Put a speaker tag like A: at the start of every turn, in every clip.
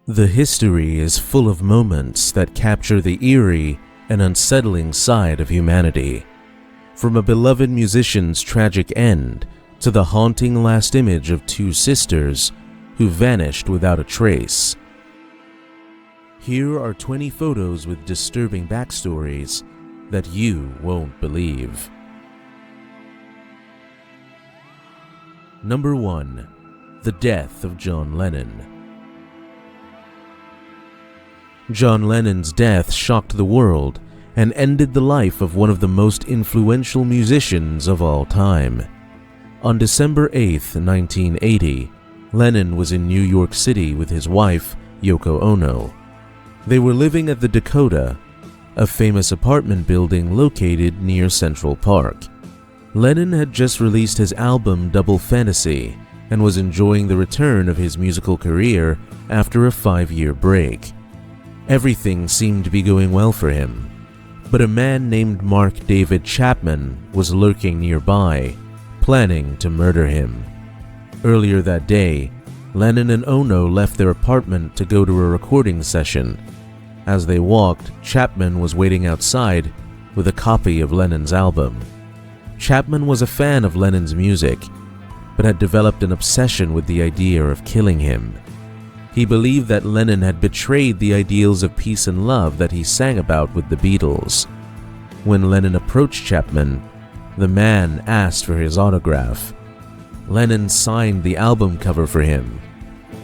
A: The history is full of moments that capture the eerie and unsettling side of humanity. From a beloved musician's tragic end to the haunting last image of two sisters who vanished without a trace. Here are 20 photos with disturbing backstories that you won't believe. Number 1. The death of John Lennon. John Lennon's death shocked the world and ended the life of one of the most influential musicians of all time. On December 8, 1980, Lennon was in New York City with his wife, Yoko Ono. They were living at the Dakota, a famous apartment building located near Central Park. Lennon had just released his album Double Fantasy and was enjoying the return of his musical career after a 5-year break. Everything seemed to be going well for him, but a man named Mark David Chapman was lurking nearby, planning to murder him. Earlier that day, Lennon and Ono left their apartment to go to a recording session. As they walked, Chapman was waiting outside with a copy of Lennon's album. Chapman was a fan of Lennon's music, but had developed an obsession with the idea of killing him. He believed that Lennon had betrayed the ideals of peace and love that he sang about with the Beatles. When Lennon approached Chapman, the man asked for his autograph. Lennon signed the album cover for him,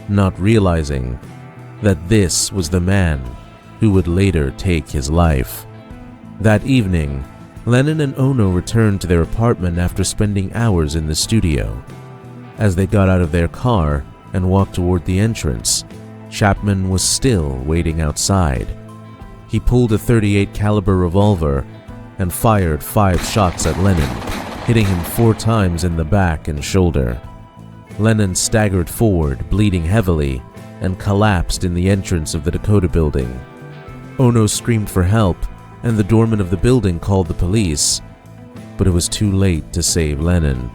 A: not realizing that this was the man who would later take his life. That evening, Lennon and Ono returned to their apartment after spending hours in the studio. As they got out of their car and walked toward the entrance, Chapman was still waiting outside. He pulled a .38 caliber revolver and fired 5 shots at Lennon, hitting him 4 times in the back and shoulder. Lennon staggered forward, bleeding heavily, and collapsed in the entrance of the Dakota building. Ono screamed for help, and the doorman of the building called the police, but it was too late to save Lennon.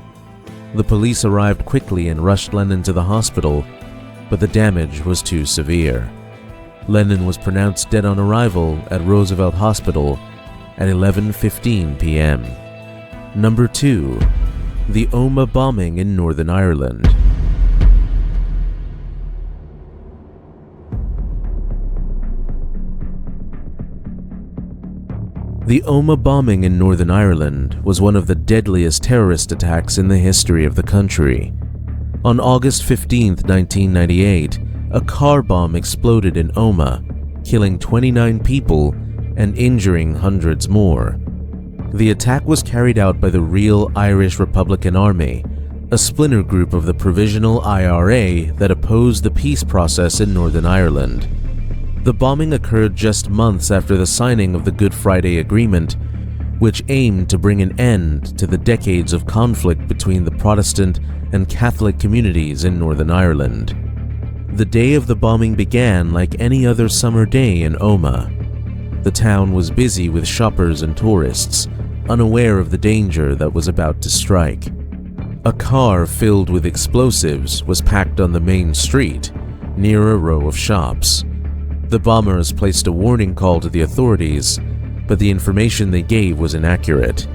A: The police arrived quickly and rushed Lennon to the hospital, but the damage was too severe. Lennon was pronounced dead on arrival at Roosevelt Hospital at 11:15 p.m. Number 2. The Omagh bombing in Northern Ireland. The Omagh bombing in Northern Ireland was one of the deadliest terrorist attacks in the history of the country. On August 15, 1998, a car bomb exploded in Omagh, killing 29 people and injuring hundreds more. The attack was carried out by the Real Irish Republican Army, a splinter group of the Provisional IRA that opposed the peace process in Northern Ireland. The bombing occurred just months after the signing of the Good Friday Agreement, which aimed to bring an end to the decades of conflict between the Protestant and Catholic communities in Northern Ireland. The day of the bombing began like any other summer day in Omagh. The town was busy with shoppers and tourists, unaware of the danger that was about to strike. A car filled with explosives was packed on the main street, near a row of shops. The bombers placed a warning call to the authorities, but the information they gave was inaccurate.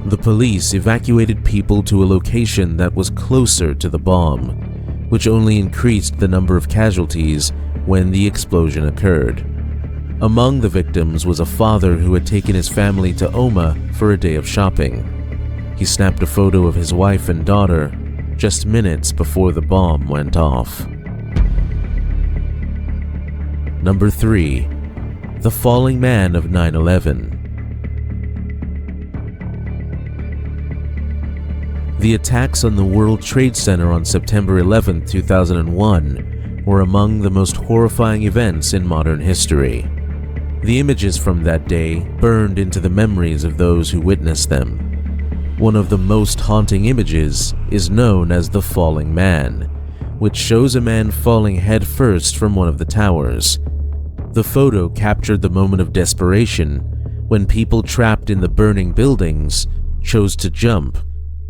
A: The police evacuated people to a location that was closer to the bomb, which only increased the number of casualties when the explosion occurred. Among the victims was a father who had taken his family to Omagh for a day of shopping. He snapped a photo of his wife and daughter just minutes before the bomb went off. Number 3. The falling man of 9/11. The attacks on the World Trade Center on September 11, 2001 were among the most horrifying events in modern history. The images from that day burned into the memories of those who witnessed them. One of the most haunting images is known as the falling man, which shows a man falling headfirst from one of the towers. The photo captured the moment of desperation when people trapped in the burning buildings chose to jump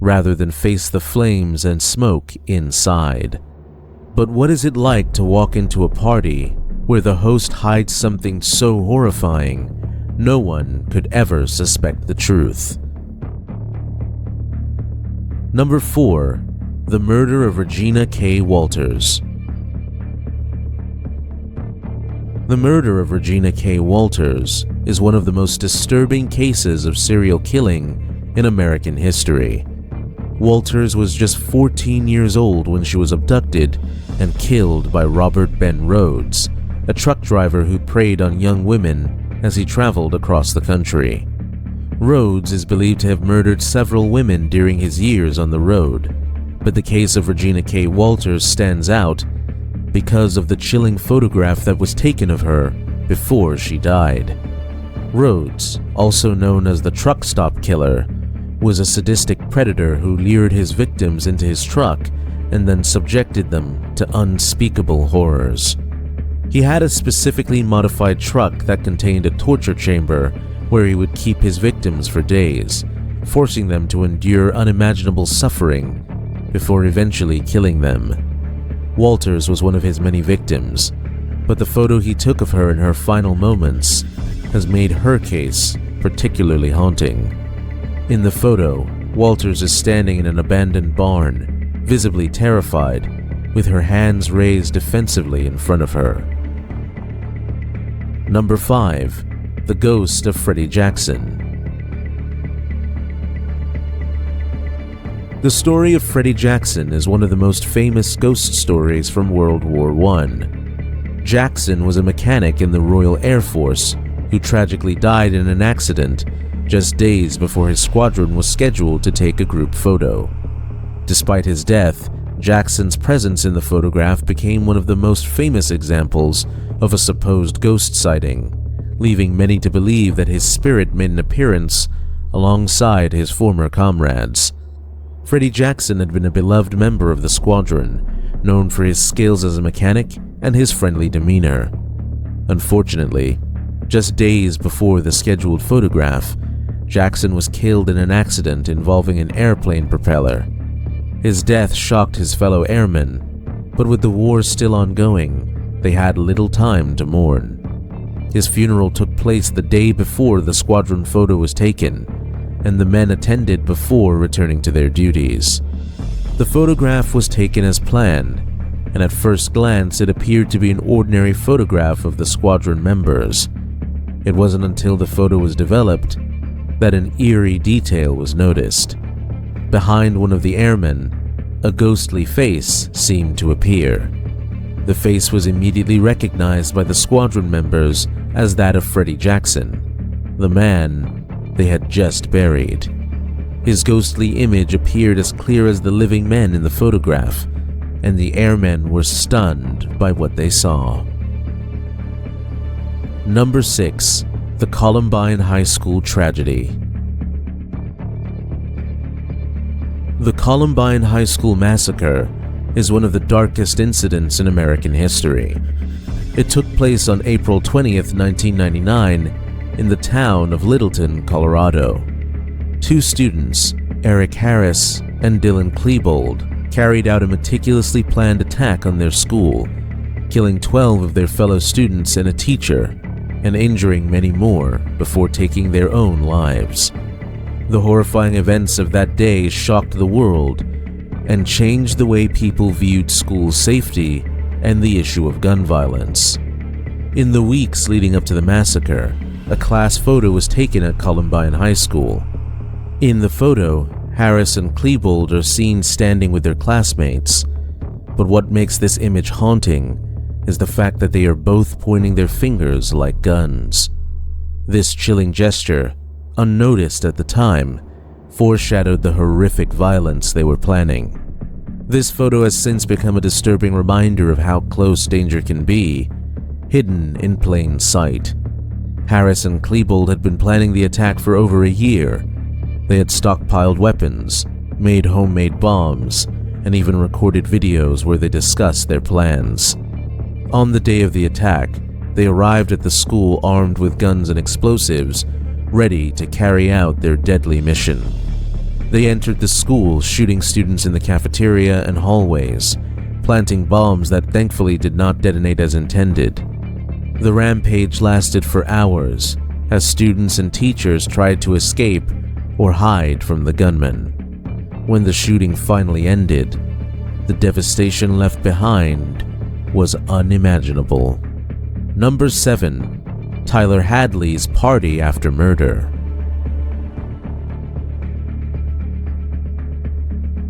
A: rather than face the flames and smoke inside. But what is it like to walk into a party where the host hides something so horrifying no one could ever suspect the truth. Number 4. The murder of Regina K. Walters. The murder of Regina K. Walters is one of the most disturbing cases of serial killing in American history. Walters was just 14 years old when she was abducted and killed by Robert Ben Rhodes, a truck driver who preyed on young women as he traveled across the country. Rhodes is believed to have murdered several women during his years on the road, but the case of Regina K. Walters stands out because of the chilling photograph that was taken of her before she died. Rhodes, also known as the truck stop killer, was a sadistic predator who lured his victims into his truck and then subjected them to unspeakable horrors. He had a specifically modified truck that contained a torture chamber where he would keep his victims for days, forcing them to endure unimaginable suffering before eventually killing them. Walters was one of his many victims, but the photo he took of her in her final moments has made her case particularly haunting. In the photo, Walters is standing in an abandoned barn, visibly terrified, with her hands raised defensively in front of her. Number 5. The Ghost of Freddy Jackson. The story of Freddy Jackson is one of the most famous ghost stories from World War I. Jackson was a mechanic in the Royal Air Force who tragically died in an accident just days before his squadron was scheduled to take a group photo. Despite his death, Jackson's presence in the photograph became one of the most famous examples of a supposed ghost sighting, leaving many to believe that his spirit made an appearance alongside his former comrades. Freddy Jackson had been a beloved member of the squadron, known for his skills as a mechanic and his friendly demeanor. Unfortunately, just days before the scheduled photograph, Jackson was killed in an accident involving an airplane propeller. His death shocked his fellow airmen, but with the war still ongoing, they had little time to mourn. His funeral took place the day before the squadron photo was taken, and the men attended before returning to their duties. The photograph was taken as planned, and at first glance it appeared to be an ordinary photograph of the squadron members. It wasn't until the photo was developed that an eerie detail was noticed. Behind one of the airmen, a ghostly face seemed to appear. The face was immediately recognized by the squadron members as that of Freddy Jackson, the man they had just buried. His ghostly image appeared as clear as the living men in the photograph, and the airmen were stunned by what they saw. Number 6. The Columbine High School Tragedy. The Columbine High School Massacre is one of the darkest incidents in American history. It took place on April 20th, 1999, in the town of Littleton, Colorado. 2 students, Eric Harris and Dylan Klebold, carried out a meticulously planned attack on their school, killing 12 of their fellow students and a teacher, and injuring many more before taking their own lives. The horrifying events of that day shocked the world and changed the way people viewed school safety and the issue of gun violence. In the weeks leading up to the massacre, a class photo was taken at Columbine High School. In the photo, Harris and Klebold are seen standing with their classmates, but what makes this image haunting is the fact that they are both pointing their fingers like guns. This chilling gesture, unnoticed at the time, foreshadowed the horrific violence they were planning. This photo has since become a disturbing reminder of how close danger can be, hidden in plain sight. Harris and Klebold had been planning the attack for over a year. They had stockpiled weapons, made homemade bombs, and even recorded videos where they discussed their plans. On the day of the attack, they arrived at the school armed with guns and explosives, ready to carry out their deadly mission. They entered the school, shooting students in the cafeteria and hallways, planting bombs that thankfully did not detonate as intended. The rampage lasted for hours as students and teachers tried to escape or hide from the gunman. When the shooting finally ended, the devastation left behind was unimaginable. Number 7. Tyler Hadley's party after murder.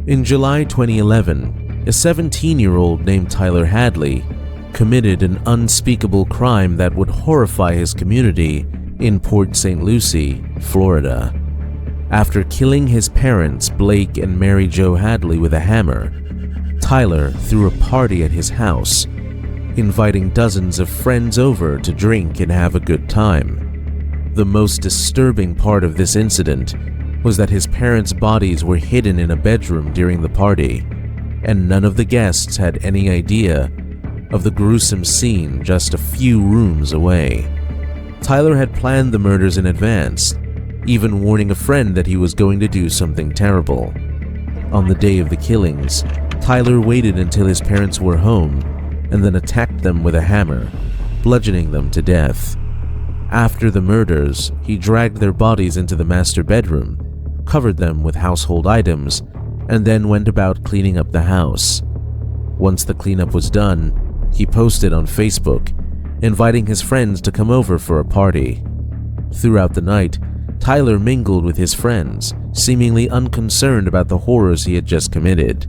A: In July 2011, a 17-year-old named Tyler Hadley committed an unspeakable crime that would horrify his community in Port St. Lucie, Florida. After killing his parents, Blake and Mary Jo Hadley, with a hammer, Tyler threw a party at his house, inviting dozens of friends over to drink and have a good time. The most disturbing part of this incident was that his parents' bodies were hidden in a bedroom during the party, and none of the guests had any idea of the gruesome scene just a few rooms away. Tyler had planned the murders in advance, even warning a friend that he was going to do something terrible. On the day of the killings, Tyler waited until his parents were home and then attacked them with a hammer, bludgeoning them to death. After the murders, he dragged their bodies into the master bedroom, covered them with household items, and then went about cleaning up the house. Once the cleanup was done, he posted on Facebook, inviting his friends to come over for a party. Throughout the night, Tyler mingled with his friends, seemingly unconcerned about the horrors he had just committed.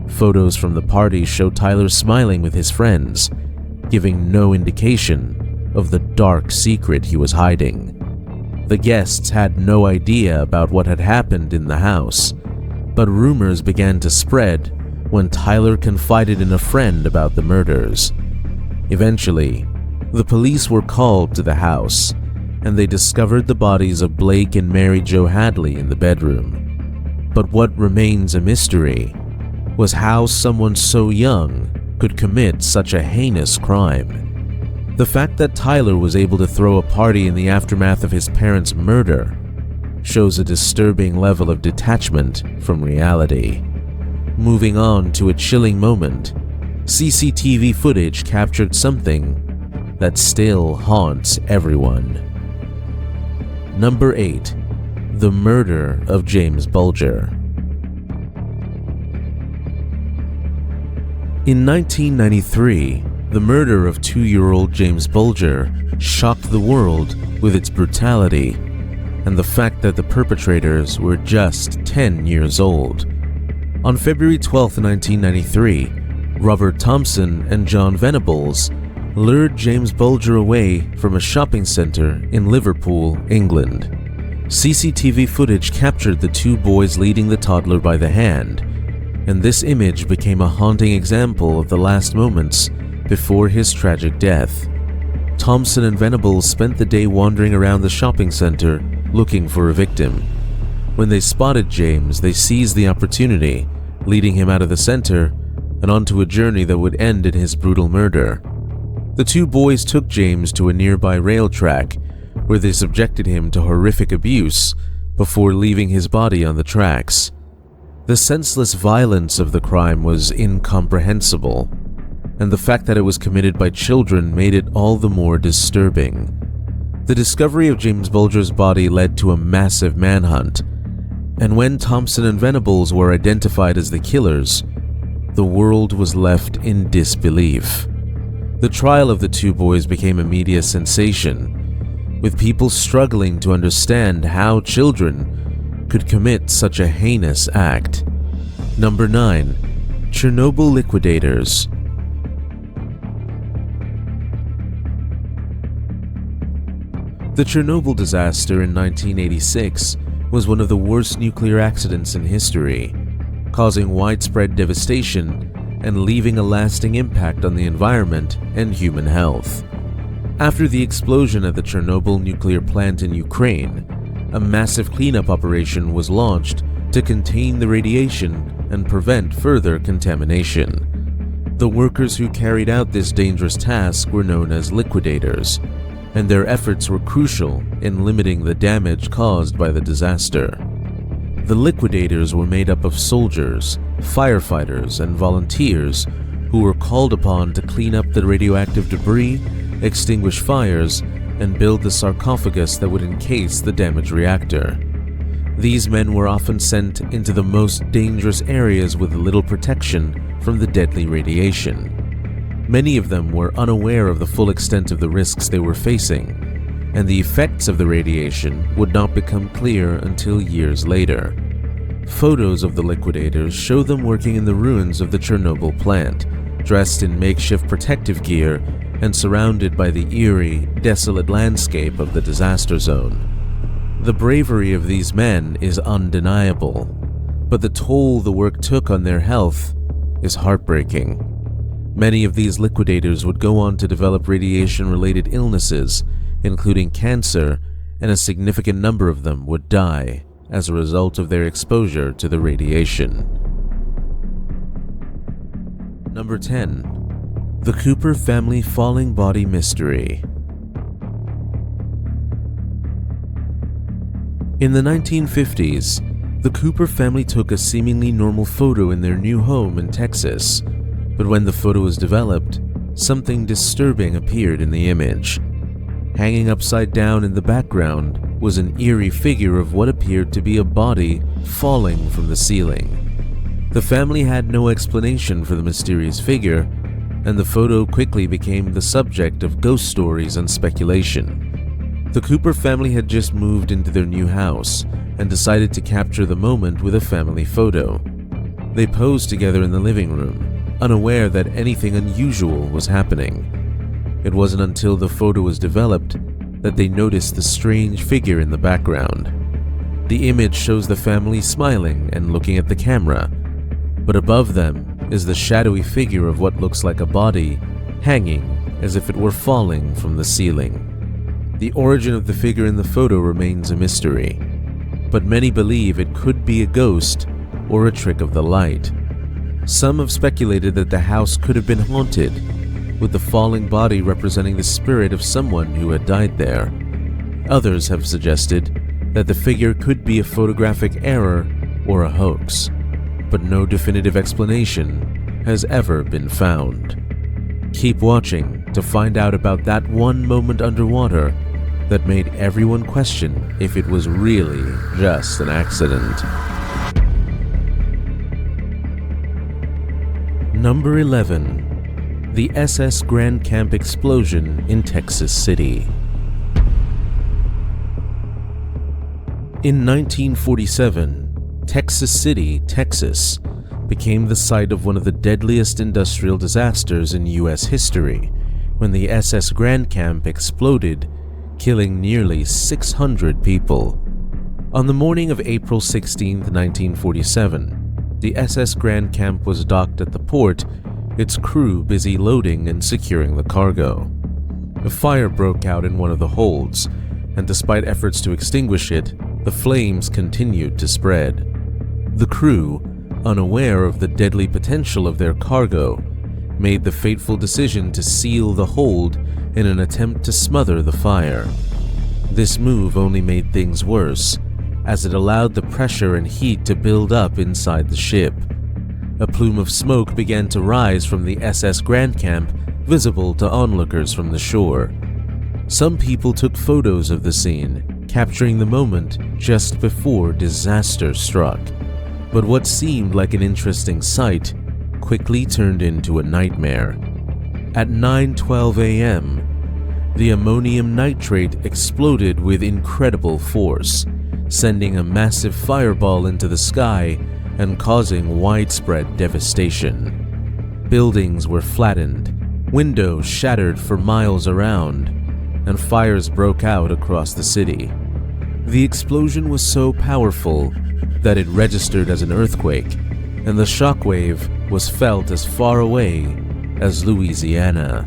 A: Photos from the party show Tyler smiling with his friends, giving no indication of the dark secret he was hiding. The guests had no idea about what had happened in the house, but rumors began to spread when Tyler confided in a friend about the murders. Eventually, the police were called to the house, and they discovered the bodies of Blake and Mary Jo Hadley in the bedroom. But what remains a mystery was how someone so young could commit such a heinous crime. The fact that Tyler was able to throw a party in the aftermath of his parents' murder shows a disturbing level of detachment from reality. Moving on to a chilling moment, CCTV footage captured something that still haunts everyone. Number 8. The murder of James Bulger. In 1993, the murder of 2-year-old James Bulger shocked the world with its brutality and the fact that the perpetrators were just 10 years old. On February 12, 1993, Robert Thompson and John Venables lured James Bulger away from a shopping center in Liverpool, England. CCTV footage captured the two boys leading the toddler by the hand, and this image became a haunting example of the last moments before his tragic death. Thompson and Venables spent the day wandering around the shopping center looking for a victim. When they spotted James, they seized the opportunity, leading him out of the center and onto a journey that would end in his brutal murder. The two boys took James to a nearby rail track, where they subjected him to horrific abuse before leaving his body on the tracks. The senseless violence of the crime was incomprehensible, and the fact that it was committed by children made it all the more disturbing. The discovery of James Bulger's body led to a massive manhunt, and when Thompson and Venables were identified as the killers, the world was left in disbelief. The trial of the two boys became a media sensation, with people struggling to understand how children could commit such a heinous act. Number 9. Chernobyl Liquidators. The Chernobyl disaster in 1986 was one of the worst nuclear accidents in history, causing widespread devastation and leaving a lasting impact on the environment and human health. After the explosion at the Chernobyl nuclear plant in Ukraine, a massive cleanup operation was launched to contain the radiation and prevent further contamination. The workers who carried out this dangerous task were known as liquidators, and their efforts were crucial in limiting the damage caused by the disaster. The liquidators were made up of soldiers, firefighters, and volunteers who were called upon to clean up the radioactive debris extinguish fires, and build the sarcophagus that would encase the damaged reactor. These men were often sent into the most dangerous areas with little protection from the deadly radiation. Many of them were unaware of the full extent of the risks they were facing, and the effects of the radiation would not become clear until years later. Photos of the liquidators show them working in the ruins of the Chernobyl plant, dressed in makeshift protective gear and surrounded by the eerie, desolate landscape of the disaster zone. The bravery of these men is undeniable, but the toll the work took on their health is heartbreaking. Many of these liquidators would go on to develop radiation-related illnesses, including cancer, and a significant number of them would die as a result of their exposure to the radiation. Number 10. The Cooper Family Falling Body Mystery. In the 1950s, the Cooper family took a seemingly normal photo in their new home in Texas, but when the photo was developed, something disturbing appeared in the image. Hanging upside down in the background was an eerie figure of what appeared to be a body falling from the ceiling. The family had no explanation for the mysterious figure, and the photo quickly became the subject of ghost stories and speculation. The Cooper family had just moved into their new house and decided to capture the moment with a family photo. They posed together in the living room, unaware that anything unusual was happening. It wasn't until the photo was developed that they noticed the strange figure in the background. The image shows the family smiling and looking at the camera, but above them is the shadowy figure of what looks like a body hanging as if it were falling from the ceiling. The origin of the figure in the photo remains a mystery, but many believe it could be a ghost or a trick of the light. Some have speculated that the house could have been haunted, with the falling body representing the spirit of someone who had died there. Others have suggested that the figure could be a photographic error or a hoax, but no definitive explanation has ever been found. Keep watching to find out about that one moment underwater that made everyone question if it was really just an accident. Number 11. The SS Grand Camp Explosion in Texas City. In 1947, Texas City, Texas, became the site of one of the deadliest industrial disasters in U.S. history when the SS Grand Camp exploded, killing nearly 600 people. On the morning of April 16, 1947, the SS Grand Camp was docked at the port, its crew busy loading and securing the cargo. A fire broke out in one of the holds, and despite efforts to extinguish it, the flames continued to spread. The crew, unaware of the deadly potential of their cargo, made the fateful decision to seal the hold in an attempt to smother the fire. This move only made things worse, as it allowed the pressure and heat to build up inside the ship. A plume of smoke began to rise from the SS Grand Camp, visible to onlookers from the shore. Some people took photos of the scene, capturing the moment just before disaster struck. But what seemed like an interesting sight quickly turned into a nightmare. At 9:12 a.m., the ammonium nitrate exploded with incredible force, sending a massive fireball into the sky and causing widespread devastation. Buildings were flattened, windows shattered for miles around, and fires broke out across the city. The explosion was so powerful that it registered as an earthquake, and the shockwave was felt as far away as Louisiana.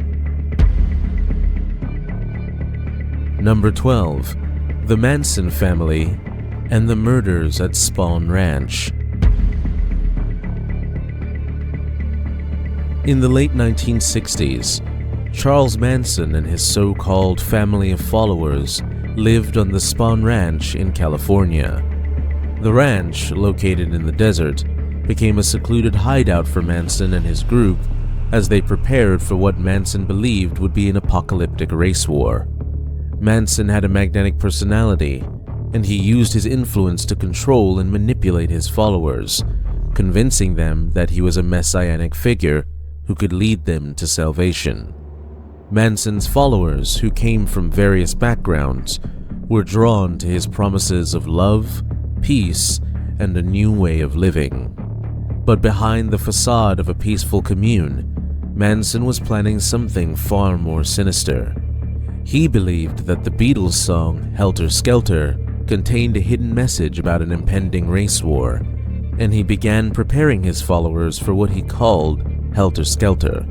A: Number 12. The Manson Family and the Murders at Spahn Ranch. In the late 1960s, Charles Manson and his so-called family of followers lived on the Spahn Ranch in California. The ranch, located in the desert, became a secluded hideout for Manson and his group as they prepared for what Manson believed would be an apocalyptic race war. Manson had a magnetic personality, and he used his influence to control and manipulate his followers, convincing them that he was a messianic figure who could lead them to salvation. Manson's followers, who came from various backgrounds, were drawn to his promises of love, peace, and a new way of living. But behind the facade of a peaceful commune, Manson was planning something far more sinister. He believed that the Beatles' song Helter Skelter contained a hidden message about an impending race war, and he began preparing his followers for what he called Helter Skelter.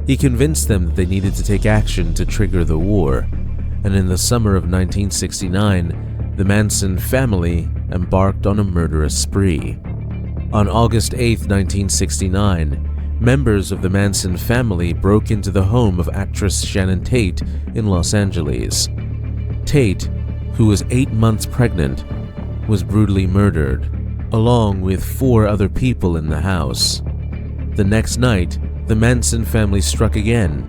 A: He convinced them that they needed to take action to trigger the war, and in the summer of 1969, the Manson family embarked on a murderous spree. On August 8, 1969, members of the Manson family broke into the home of actress Shannon Tate in Los Angeles. Tate, who was 8 months pregnant, was brutally murdered, along with 4 other people in the house. The next night, the Manson family struck again,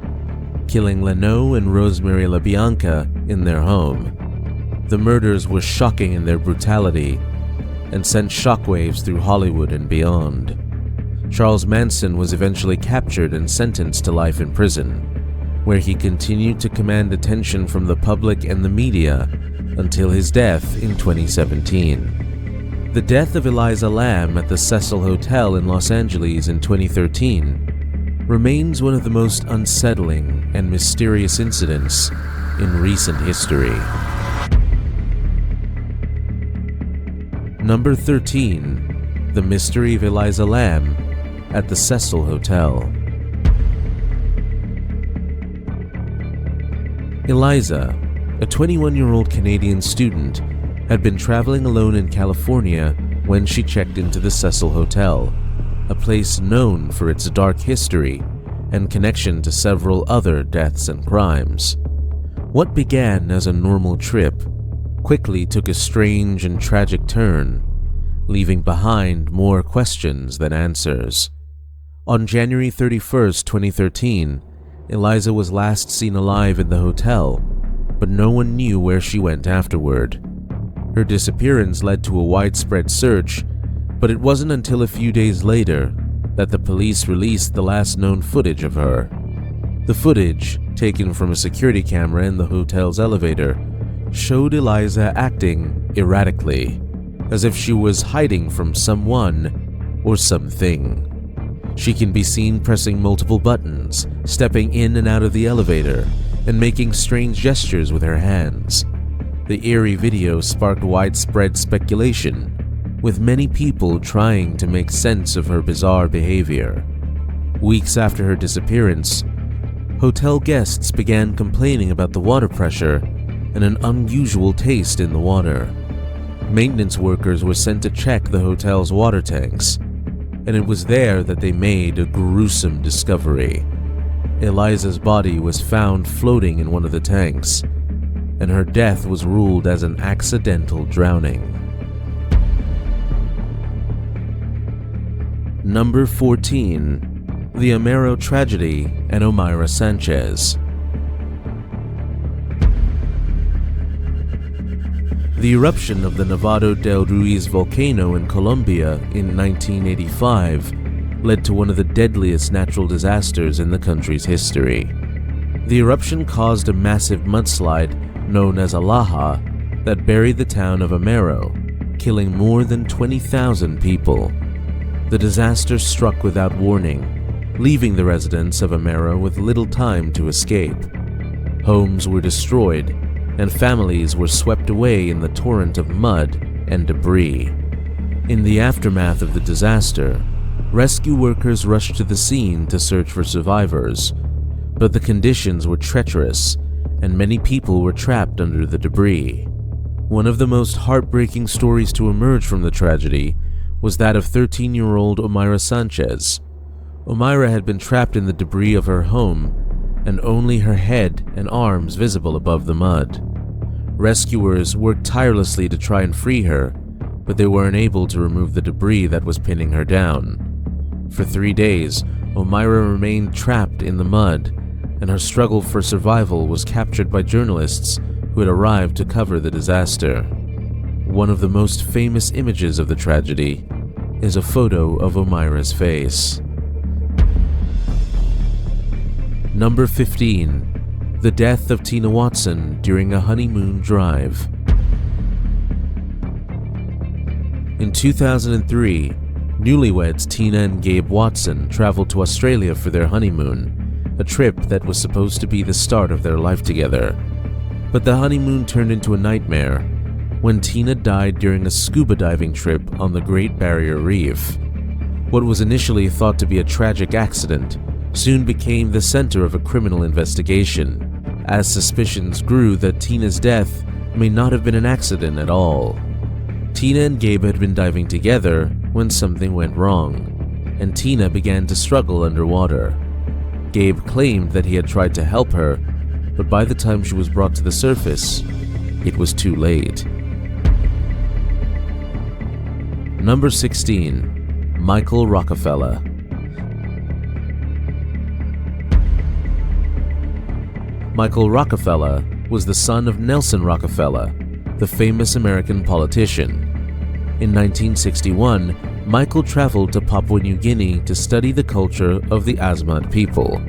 A: killing Lennon and Rosemary LaBianca in their home. The murders were shocking in their brutality and sent shockwaves through Hollywood and beyond. Charles Manson was eventually captured and sentenced to life in prison, where he continued to command attention from the public and the media until his death in 2017. The death of Eliza Lamb at the Cecil Hotel in Los Angeles in 2013 remains one of the most unsettling and mysterious incidents in recent history. Number 13. The Mystery of Eliza Lamb at the Cecil Hotel. Eliza, a 21-year-old Canadian student, had been traveling alone in California when she checked into the Cecil Hotel, a place known for its dark history and connection to several other deaths and crimes. What began as a normal trip quickly took a strange and tragic turn, leaving behind more questions than answers. On January 31st, 2013, Eliza was last seen alive in the hotel, but no one knew where she went afterward. Her disappearance led to a widespread search, but it wasn't until a few days later that the police released the last known footage of her. The footage, taken from a security camera in the hotel's elevator, showed Eliza acting erratically, as if she was hiding from someone or something. She can be seen pressing multiple buttons, stepping in and out of the elevator, and making strange gestures with her hands. The eerie video sparked widespread speculation, with many people trying to make sense of her bizarre behavior. Weeks after her disappearance, hotel guests began complaining about the water pressure and an unusual taste in the water. Maintenance workers were sent to check the hotel's water tanks, and it was there that they made a gruesome discovery. Eliza's body was found floating in one of the tanks, and her death was ruled as an accidental drowning. Number 14. The Amero Tragedy and Omaira Sanchez. The eruption of the Nevado del Ruiz volcano in Colombia in 1985 led to one of the deadliest natural disasters in the country's history. The eruption caused a massive mudslide known as Alaha that buried the town of Amero, killing more than 20,000 people. The disaster struck without warning, leaving the residents of Amero with little time to escape. Homes were destroyed, and families were swept away in the torrent of mud and debris. In the aftermath of the disaster, rescue workers rushed to the scene to search for survivors, but the conditions were treacherous, and many people were trapped under the debris. One of the most heartbreaking stories to emerge from the tragedy was that of 13-year-old Omaira Sanchez. Omaira had been trapped in the debris of her home, and only her head and arms visible above the mud. Rescuers worked tirelessly to try and free her, but they were unable to remove the debris that was pinning her down. For 3 days, Omaira remained trapped in the mud, and her struggle for survival was captured by journalists who had arrived to cover the disaster. One of the most famous images of the tragedy is a photo of Omaira's face. Number 15. The death of Tina Watson during a honeymoon drive. In 2003, newlyweds Tina and Gabe Watson traveled to Australia for their honeymoon, a trip that was supposed to be the start of their life together. But the honeymoon turned into a nightmare when Tina died during a scuba diving trip on the Great Barrier Reef. What was initially thought to be a tragic accident soon became the center of a criminal investigation, as suspicions grew that Tina's death may not have been an accident at all. Tina and Gabe had been diving together when something went wrong, and Tina began to struggle underwater. Gabe claimed that he had tried to help her, but by the time she was brought to the surface, it was too late. Number 16. Michael Rockefeller. Michael Rockefeller was the son of Nelson Rockefeller, the famous American politician. In 1961, Michael traveled to Papua New Guinea to study the culture of the Asmat people.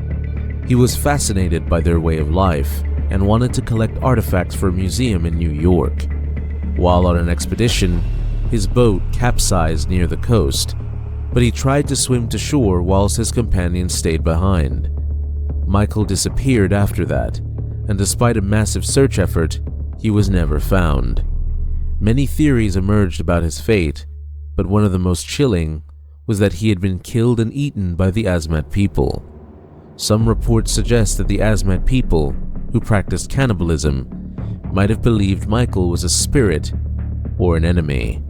A: He was fascinated by their way of life and wanted to collect artifacts for a museum in New York. While on an expedition, his boat capsized near the coast, but he tried to swim to shore whilst his companions stayed behind. Michael disappeared after that, and despite a massive search effort, he was never found. Many theories emerged about his fate, but one of the most chilling was that he had been killed and eaten by the Asmat people. Some reports suggest that the Asmat people, who practiced cannibalism, might have believed Michael was a spirit or an enemy.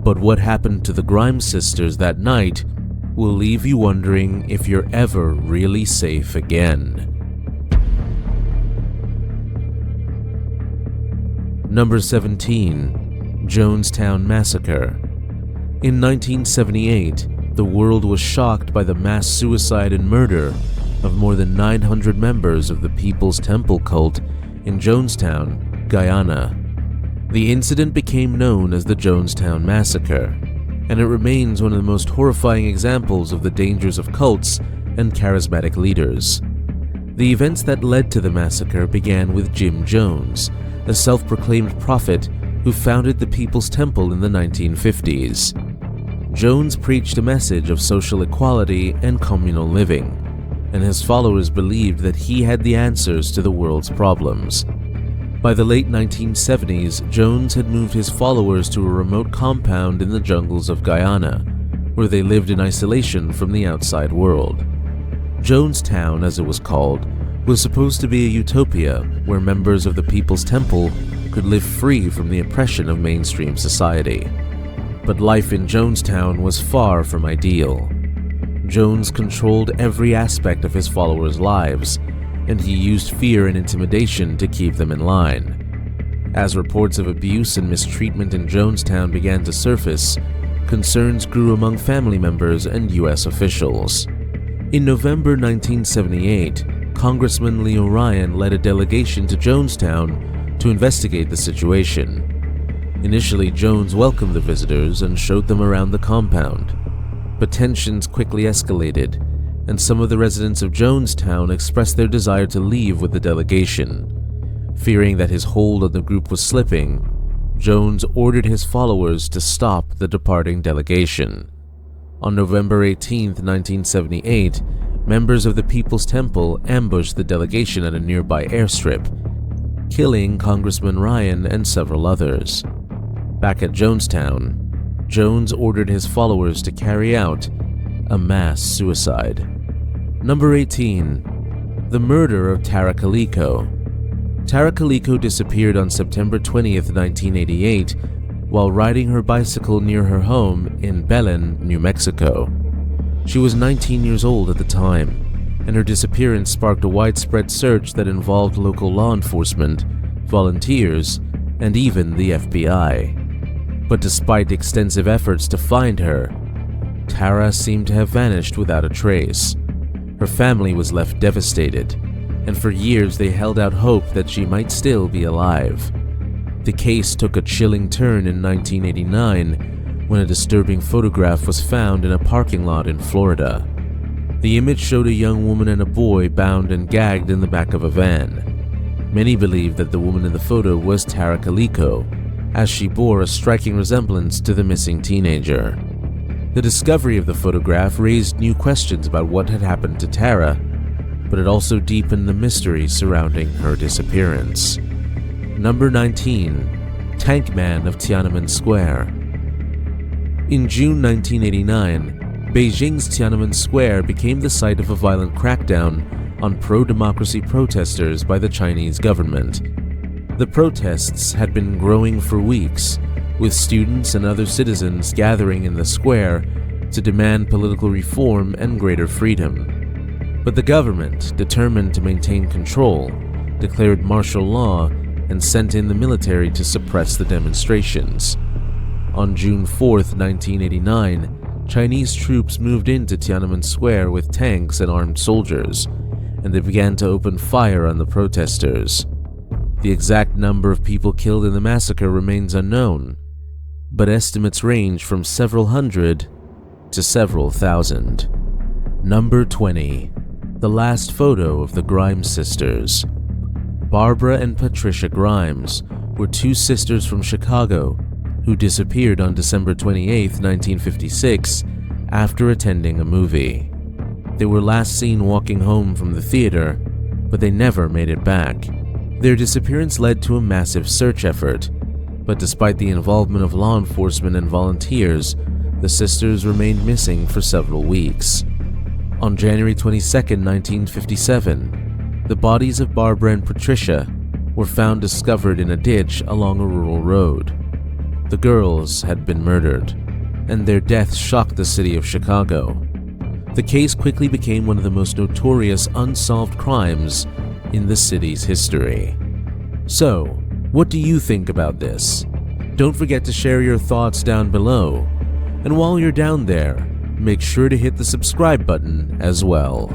A: But what happened to the Grimes sisters that night will leave you wondering if you're ever really safe again. Number 17. Jonestown Massacre. In 1978, the world was shocked by the mass suicide and murder of more than 900 members of the People's Temple cult in Jonestown, Guyana. The incident became known as the Jonestown Massacre, and it remains one of the most horrifying examples of the dangers of cults and charismatic leaders. The events that led to the massacre began with Jim Jones, a self-proclaimed prophet who founded the People's Temple in the 1950s. Jones preached a message of social equality and communal living, and his followers believed that he had the answers to the world's problems. By the late 1970s, Jones had moved his followers to a remote compound in the jungles of Guyana, where they lived in isolation from the outside world. Jonestown, as it was called, was supposed to be a utopia where members of the People's Temple could live free from the oppression of mainstream society. But life in Jonestown was far from ideal. Jones controlled every aspect of his followers' lives, and he used fear and intimidation to keep them in line. As reports of abuse and mistreatment in Jonestown began to surface, concerns grew among family members and U.S. officials. In November 1978, Congressman Leo Ryan led a delegation to Jonestown to investigate the situation. Initially, Jones welcomed the visitors and showed them around the compound, but tensions quickly escalated, and some of the residents of Jonestown expressed their desire to leave with the delegation. Fearing that his hold on the group was slipping, Jones ordered his followers to stop the departing delegation. On November 18, 1978, members of the People's Temple ambushed the delegation at a nearby airstrip, killing Congressman Ryan and several others. Back at Jonestown, Jones ordered his followers to carry out a mass suicide. Number 18. The murder of Tara Kiko. Tara Kiko disappeared on September 20th, 1988, while riding her bicycle near her home in Belen, New Mexico. She was 19 years old at the time, and her disappearance sparked a widespread search that involved local law enforcement, volunteers, and even the FBI. But despite extensive efforts to find her, Tara seemed to have vanished without a trace, Her family was left devastated, and for years they held out hope that she might still be alive. The case took a chilling turn in 1989 when a disturbing photograph was found in a parking lot in Florida. The image showed a young woman and a boy bound and gagged in the back of a van. Many believe that the woman in the photo was Tara Kiko, as she bore a striking resemblance to the missing teenager. The discovery of the photograph raised new questions about what had happened to Tara, but it also deepened the mystery surrounding her disappearance. Number 19. Tankman of Tiananmen Square. In June 1989, Beijing's Tiananmen Square became the site of a violent crackdown on pro-democracy protesters by the Chinese government. The protests had been growing for weeks, with students and other citizens gathering in the square to demand political reform and greater freedom. But the government, determined to maintain control, declared martial law and sent in the military to suppress the demonstrations. On June 4, 1989, Chinese troops moved into Tiananmen Square with tanks and armed soldiers, and they began to open fire on the protesters. The exact number of people killed in the massacre remains unknown, but estimates range from several hundred to several thousand. Number 20. The last photo of the Grimes sisters. Barbara and Patricia Grimes were two sisters from Chicago who disappeared on December 28, 1956, after attending a movie. They were last seen walking home from the theater, but they never made it back. Their disappearance led to a massive search effort, but despite the involvement of law enforcement and volunteers, the sisters remained missing for several weeks. On January 22, 1957, the bodies of Barbara and Patricia were found discovered in a ditch along a rural road. The girls had been murdered, and their deaths shocked the city of Chicago. The case quickly became one of the most notorious unsolved crimes in the city's history. So, what do you think about this? Don't forget to share your thoughts down below. And while you're down there, make sure to hit the subscribe button as well.